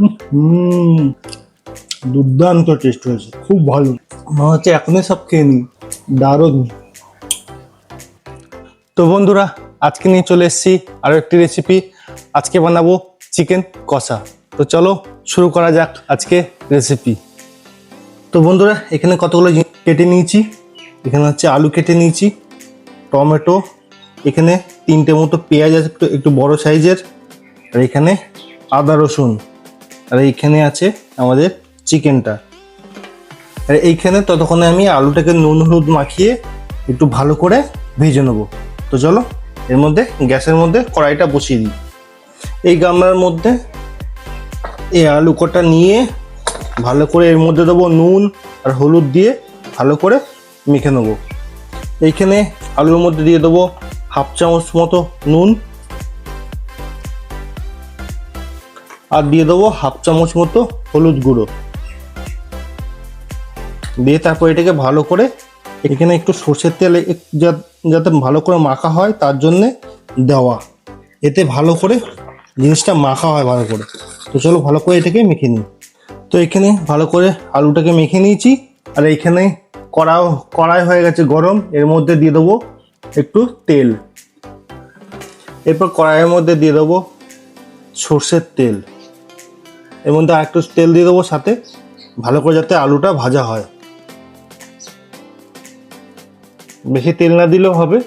হুম, দুর্দান্ত টেস্ট হয়েছে, খুব ভালো। মনে হচ্ছে এখনই সব খেয়ে নিই, দারুণ। তো বন্ধুরা, আজকে নিয়ে চলে এসেছি আরো একটি রেসিপি। আজকে বানাবো চিকেন কষা। তো চলো শুরু করা যাক আজকে রেসিপি। তো বন্ধুরা, এখানে কতগুলো জিনিস কেটে নিয়েছি। এখানে হচ্ছে আলু কেটে নিয়েছি, টমেটো, এখানে 3টে মতো পেঁয়াজ আছে একটু একটু বড় সাইজের, আর এখানে আদা রসুন, আর এইখানে আছে আমাদের চিকেনটা। আর এইখানে ততক্ষণে আমি আলুটাকে নুন হলুদ মাখিয়ে একটু ভালো করে ভেজে নেবো। তো চলো এর মধ্যে গ্যাসের মধ্যে কড়াইটা বসিয়ে দিই। এই গামলার মধ্যে এই আলু কটা নিয়ে ভালো করে এর মধ্যে দেবো নুন আর হলুদ দিয়ে ভালো করে মেখে নেবো। এইখানে আলুর মধ্যে দিয়ে দেবো 1/2 চামচ মতো নুন, আর দিয়ে দেবো 1/2 চামচ মতো হলুদ গুঁড়ো দিয়ে তারপর এটাকে ভালো করে, এখানে একটু সর্ষের তেল যাতে ভালো করে মাখা হয় তার জন্যে দেওয়া, এতে ভালো করে জিনিসটা মাখা হয় ভালো করে। তো চলো ভালো করে এটাকে মেখে নিই। তো এখানে ভালো করে আলুটাকে মেখে নিয়েছি, আর এইখানে কড়াই হয়ে গেছে গরম, এর মধ্যে দিয়ে দেবো একটু তেল। এরপর কড়াইয়ের মধ্যে দিয়ে দেবো সর্ষের তেল, এর মধ্যে আর একটু তেল দিয়ে দেবো সাথে, ভালো করে যাতে আলুটা ভাজা হয়। বেশি তেল না দিলেও হবে।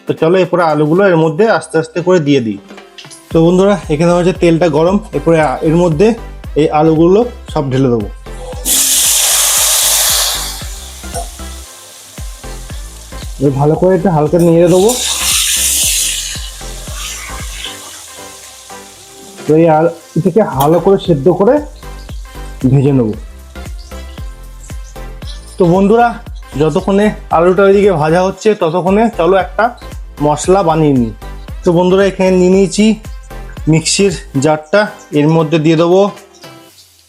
তো চলো এরপরে আলুগুলো এর মধ্যে আস্তে আস্তে করে দিয়ে দিই। তো বন্ধুরা, এখানে হচ্ছে তেলটা গরম, এরপরে এর মধ্যে এই আলুগুলো সব ঢেলে দেবো। ভালো করে একটু হালকা নেড়ে দেবো। তো এই এটাকে ভালো করে সেদ্ধ করে ভেজে নেব। তো বন্ধুরা, যতক্ষণে আলুটা ওইদিকে ভাজা হচ্ছে ততক্ষণে চলো একটা মশলা বানিয়ে নিই। তো বন্ধুরা, এখানে নিয়ে নিয়েছি মিক্সির জারটা, এর মধ্যে দিয়ে দেবো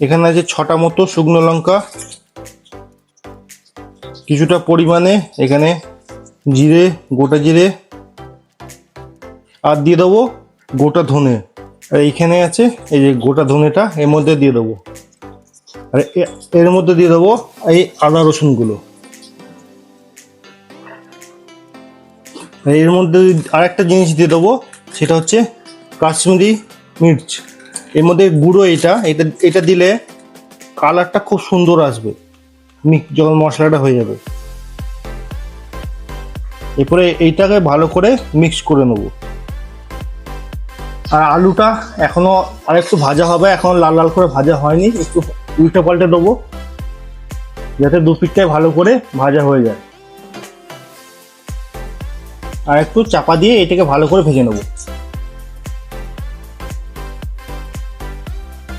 এখানে আছে 6টা মতো শুকনো লঙ্কা, কিছুটা পরিমাণে এখানে জিরে, গোটা জিরে, আর দিয়ে দেবো গোটা ধনে। আর এইখানে আছে এই যে গোটা ধনেটা এর মধ্যে দিয়ে দেবো, আর এর মধ্যে দিয়ে দেবো এই আদা রসুনগুলো। এর মধ্যে আরেকটা জিনিস দিয়ে দেবো, সেটা হচ্ছে কাশ্মীরি মির্চ। এর মধ্যে গুঁড়ো, এটা এটা এটা দিলে কালারটা খুব সুন্দর আসবে যখন মশলাটা হয়ে যাবে। এরপরে এইটাকে ভালো করে মিক্স করে নেব। আর আলুটা এখনো আরেকটু ভাজা হবে, এখন লাল লাল করে ভাজা হয়নি, একটু উল্টে পাল্টে দেবো যাতে দুপিঠটাই ভালো করে ভাজা হয়ে যায়। আর একটু চাপা দিয়ে এটাকে ভালো করে ভেজে নেব।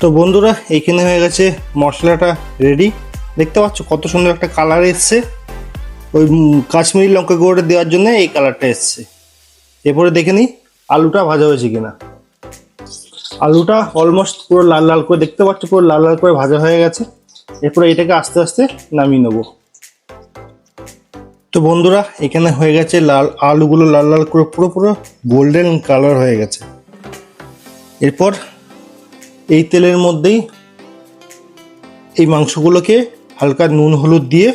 তো বন্ধুরা, এইখানে হয়ে গেছে মশলাটা রেডি। দেখতে পাচ্ছ কত সুন্দর একটা কালার এসছে, ওই কাশ্মীরি লঙ্কা গুঁড়োটা দেওয়ার জন্য এই কালারটা এসছে। এরপরে দেখে নিই আলুটা ভাজা হয়েছে কিনা। আলুটা অলমোস্ট পুরো লাল লাল করে, দেখতে পাচ্ছ পুরো লাল লাল করে ভাজা হয়ে গেছে। এরপরে এটাকে আস্তে আস্তে নামিয়ে নেব। তো বন্ধুরা, এখানে হয়ে গেছে আলুগুলো লাল লাল করে পুরো পুরো গোল্ডেন কালার হয়ে গেছে। এরপর এই তেলের মধ্যেই এই মাংসগুলোকে হালকা নুন হলুদ দিয়ে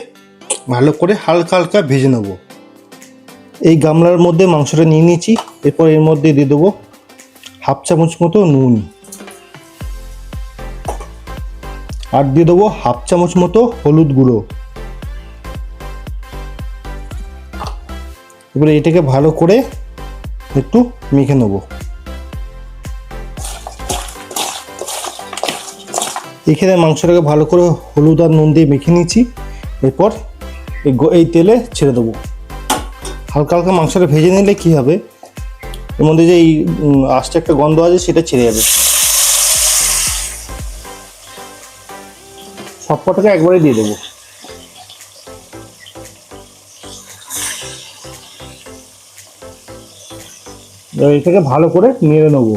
ভালো করে হালকা হালকা ভেজে নেব। এই গামলার মধ্যে মাংসটা নিয়ে নিয়েছি, এরপর এর মধ্যে দিয়ে দেবো 1/2 চামচ মতো নুন, আর দিয়ে দেবো 1/2 চামচ মতো হলুদ গুঁড়ো। এবারে এটাকে ভালো করে একটু মেখে নেব। এখানে মাংসটাকে ভালো করে হলুদ আর নুন দিয়ে মেখে নিয়েছি। এরপর এই তেলে ছেড়ে দেবো। হালকা হালকা মাংসটা ভেজে নিলে কি হবে, এর মধ্যে যে এই আস্তে একটা গন্ধ আছে সেটা ছেড়ে যাবে। সব কটাকে একবারে দিয়ে দেবো। এটাকে ভালো করে নেড়ে নেবো।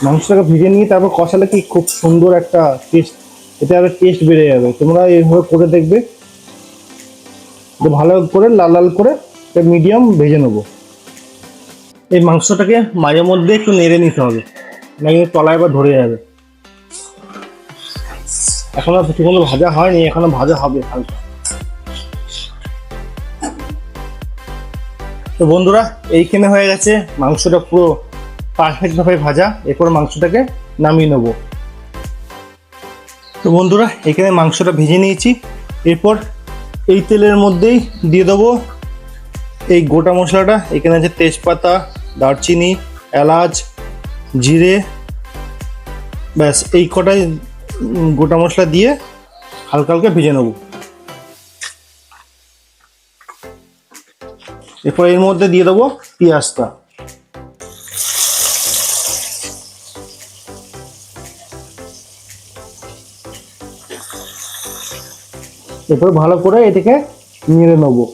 মাংসটাকে ভেজে নিয়ে তারপর কষালে কি খুব সুন্দর একটা টেস্ট, এতে আরো টেস্ট বেড়ে যাবে। তোমরা এইভাবে করে দেখবে, ভালো করে লাল লাল করে মিডিয়াম ভেজে নেবো। এই মাংসটাকে মাঝে মধ্যে একটু নেড়ে নিতে হবে, না কিন্তু তলায় বা ধরে যাবে। এখনো ঠিকমতো ভাজা হয়নি, এখনো ভাজা হবে হালকা। তো বন্ধুরা, এইখানে হয়ে গেছে মাংসটা পুরো পারফেক্টভাবে ভাজা। এরপর মাংসটাকে নামিয়ে নেবো। তো বন্ধুরা, এখানে মাংসটা ভেজে নিয়েছি। এরপর এই তেলের মধ্যেই দিয়ে দেবো এই গোটা মশলাটা। এখানে আছে তেজপাতা, দারচিনি, এলাচ, জিরে, ব্যাস এই কটাই গোটা মশলা দিয়ে হালকা হালকা ভেজে নেব। এরপর এর মধ্যে দিয়ে দেবো পেঁয়াজটা। এরপর ভালো করে এটাকে নেড়ে নেবো।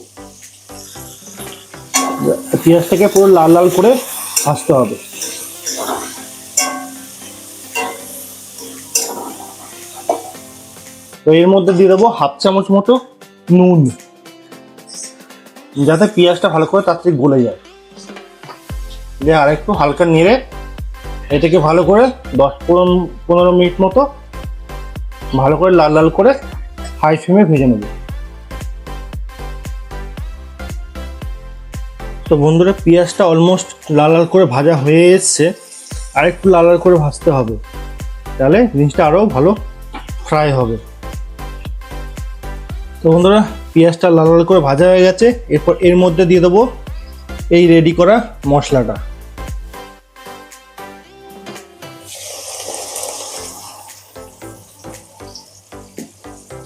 পেঁয়াজটাকে পুরো লাল লাল করে ভাজতে হবে। তো এর মধ্যে দিয়ে দেবো হাফ চামচ মতো নুন, যাতে পেঁয়াজটা ভালো করে তাড়াতাড়ি গলে যায়। দিয়ে আর একটু হালকা নেড়ে এটাকে ভালো করে 10-15 মিনিট মতো ভালো করে লাল লাল করে হাই ফ্লেমে ভেজে নেব। তো বন্ধুরা, পেঁয়াজটা অলমোস্ট লাল লাল করে ভাজা হয়ে এসছে। আর একটু লাল লাল করে ভাজতে হবে, তাহলে জিনিসটা আরও ভালো ফ্রাই হবে। তো বন্ধুরা, পেঁয়াজটা লাল লাল করে ভাজা হয়ে গেছে। এরপর এর মধ্যে দিয়ে দেবো এই রেডি করা মশলাটা।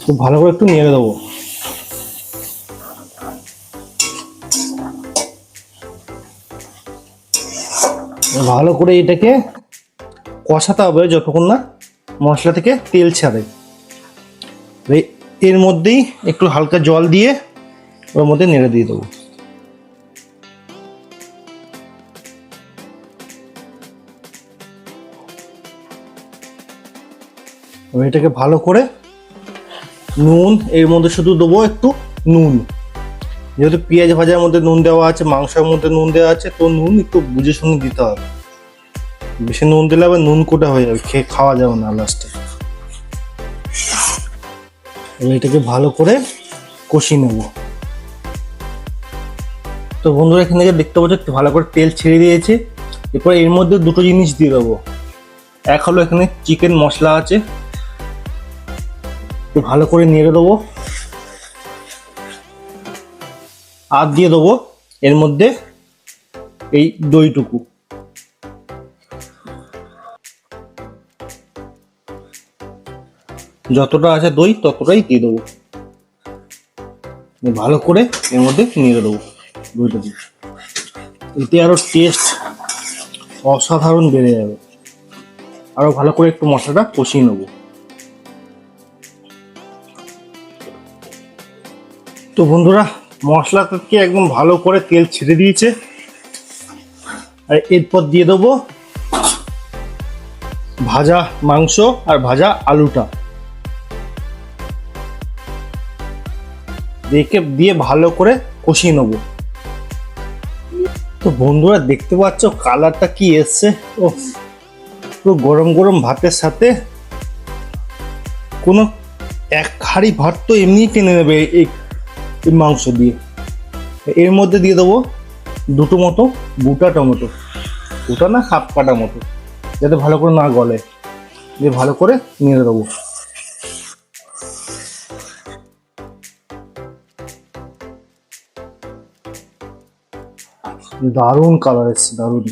খুব ভালো করে একটু নেড়ে দেবো। ভালো করে এটাকে কষাতে হবে যতক্ষণ না মশলা থেকে তেল ছাড়ে। এর মধ্যেই একটু হালকা জল দিয়ে ওর মধ্যে নেড়ে দিয়ে দেবো। এটাকে ভালো করে নুন, এর মধ্যে শুধু দেবো একটু নুন, যেহেতু পেঁয়াজ ভাজার মধ্যে নুন দেওয়া আছে, মাংসের মধ্যে নুন দেওয়া আছে, তো নুন একটু বুঝে শুনে দিতে হবে। বেশি নুন দিলে আবার নুন কোটা হয়ে যাবে, খেয়ে খাওয়া যাবে না লাস্টে। এটাকে ভালো করে কষিয়ে নেব। তো বন্ধুরা, এখান থেকে দেখতে পাচ্ছ একটু ভালো করে তেল ছেড়ে দিয়েছে। এরপর এর মধ্যে দুটো জিনিস দিয়ে দেবো। এক হলো এখানে চিকেন মশলা আছে, একটু ভালো করে নেড়ে দেবো। আর দিয়ে দেবো এর মধ্যে এই দইটুকু। যতটা আছে দই ততটাই দিয়ে দেবো। ভালো করে এর মধ্যে নেড়ে দেবো দইটা দিয়ে। এতে আরো টেস্ট অসাধারণ বেড়ে যাবে। আরো ভালো করে একটু মশলাটা কষিয়ে নেব। তো বন্ধুরা, মশলাটাকে একদম ভালো করে তেল ছেড়ে দিয়েছে। আর এরপর দিয়ে দেবো ভাজা মাংস আর ভাজা আলুটা দিয়ে ভালো করে কষিয়ে নেব। তো বন্ধুরা, দেখতে পাচ্ছ কালারটা কি এসছে। ও পুরো গরম গরম ভাতের সাথে কোনো এক হাঁড়ি ভাত তো এমনি টেনে নেবে এই মাংস দিয়ে। এর মধ্যে দিয়ে দেবো দুটো মতো গোটা টমেটো, গোটা না হাফ কাটা মতো, যাতে ভালো করে না গলে। দিয়ে ভালো করে নেড়ে দেবো। দারুণ কালার এসছে, দারুণ।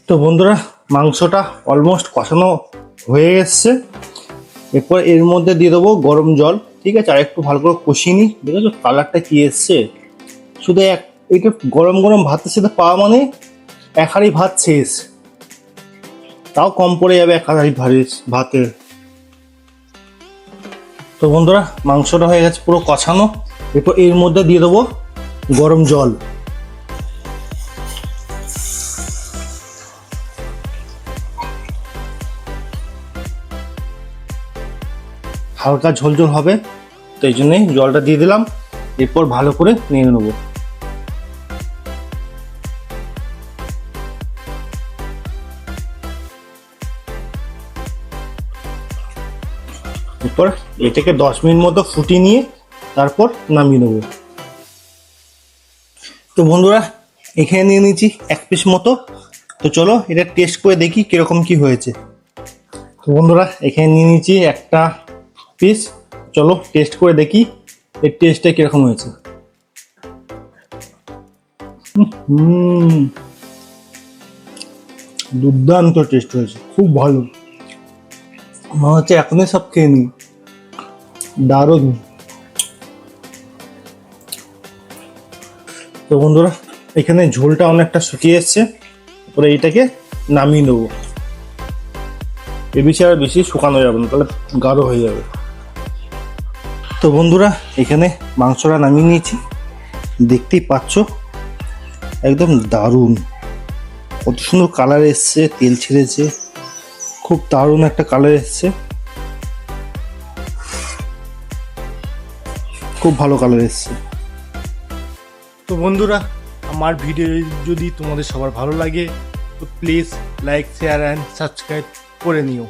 তো বন্ধুরা, মাংসটা অলমোস্ট কষানো হয়ে এসছে। এরপর এর মধ্যে দিয়ে দেবো গরম জল। ঠিক আছে, আর একটু ভালো করে কষিয়ে নিই। দেখেছো কালারটা কি এসছে। শুধু এটা গরম গরম ভাতের সাথে পাওয়া মানে এক হাঁড়ি ভাত শেষ, তাও কম পড়ে যাবে এক হাঁড়ি ভাতের। তো বন্ধুরা, মাংসটা হয়ে গেছে পুরো কষানো। এরপর এর মধ্যে দিয়ে দেবো গরম জল। হালকা ঝোল ঝোল হবে, তো এই জন্যই জলটা দিয়ে দিলাম। এরপর ভালো করে নিয়ে নেবো। এরপর এটাকে 10 মিনিট মতো ফুটিয়ে নিয়ে তারপর নামিয়ে নেবো। তো বন্ধুরা এখানে নিয়ে নিয়েছি 1 পিস মতো। তো চলো এটা টেস্ট করে দেখি কিরকম কি হয়েছে। তো বন্ধুরা এখানে নিয়ে নিয়েছি একটা পিস, চলো টেস্ট করে দেখি এর টেস্টটা কিরকম হয়েছে। দুর্দান্ত টেস্ট হয়েছে, খুব ভালো, মনে হচ্ছে এখনই সব খেয়ে নিই, দারুণ। তো বন্ধুরা এখানে ঝোলটা অনেকটা শুকিয়ে এসছে, তারপরে এইটাকে নামিয়ে নেবো। এ বেশি আর বেশি শুকানো যাবে না, তাহলে গাঢ় হয়ে যাবে। তো বন্ধুরা এখানে মাংসটা নামিয়ে নিয়েছি, দেখতেই পাচ্ছ একদম দারুণ, কত সুন্দর কালার এসছে, তেল ছেড়েছে, খুব দারুণ একটা কালার এসছে, খুব ভালো কালার এসছে। তো বন্ধুরা আমার ভিডিও যদি তোমাদের সবার ভালো লাগে তো please like, share and subscribe করে নিও।